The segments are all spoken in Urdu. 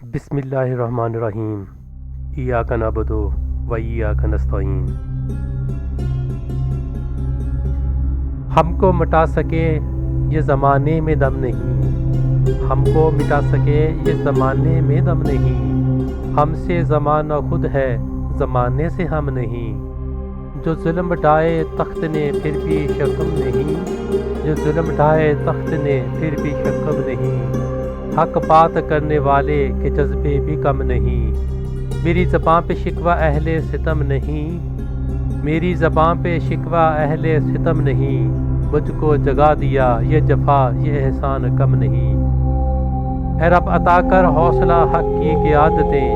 بسم اللہ الرحمن الرحیم۔ ایاک نعبد و ایاک نستعین۔ ہم کو مٹا سکے یہ زمانے میں دم نہیں، ہم کو مٹا سکے یہ زمانے میں دم نہیں، ہم سے زمانہ خود ہے زمانے سے ہم نہیں۔ جو ظلم ڈھائے تخت نے پھر بھی شکم نہیں، جو ظلم ڈھائے تخت نے پھر بھی شکم نہیں، حق بات کرنے والے کے جذبے بھی کم نہیں۔ میری زباں پہ شکوہ اہل ستم نہیں، میری زباں پہ شکوہ اہل ستم نہیں، مجھ کو جگا دیا یہ جفا یہ احسان کم نہیں۔ اے رب عطا کر حوصلہ حق کی قیادتیں،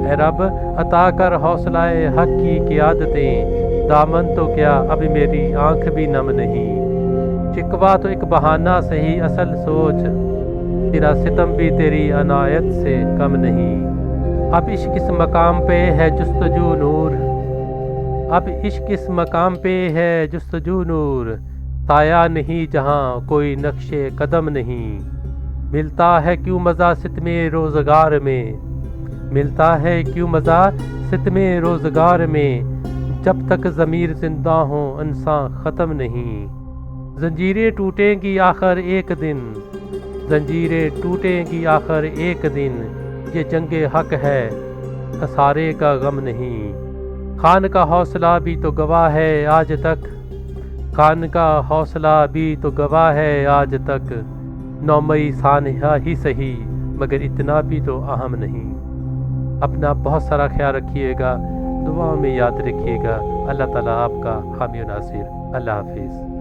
اے رب عطا کر حوصلہ حق کی قیادتیں، دامن تو کیا اب میری آنکھ بھی نم نہیں۔ شکوہ تو ایک بہانہ صحیح اصل سوچ، تیرا ستم بھی تیری عنایت سے کم نہیں۔ اب عشق اس مقام پہ ہے جستجو نور، اب عشق اس مقام پہ ہے جستجو نور، سایہ نہیں جہاں کوئی نقش قدم نہیں۔ ملتا ہے کیوں مزہ ستم روزگار میں، ملتا ہے کیوں مزہ ستم روزگار میں، جب تک ضمیر زندہ ہوں انسان ختم نہیں۔ زنجیریں ٹوٹیں گی آخر ایک دن، زنجیریں ٹوٹیں گی آخر ایک دن، یہ جنگ حق ہے خسارے کا غم نہیں۔ خان کا حوصلہ بھی تو گواہ ہے آج تک، خان کا حوصلہ بھی تو گواہ ہے آج تک، نومئی سانحہ ہی سہی مگر اتنا بھی تو اہم نہیں۔ اپنا بہت سارا خیال رکھیے گا، دعا میں یاد رکھیے گا۔ اللہ تعالیٰ آپ کا حامی و ناصر۔ اللہ حافظ۔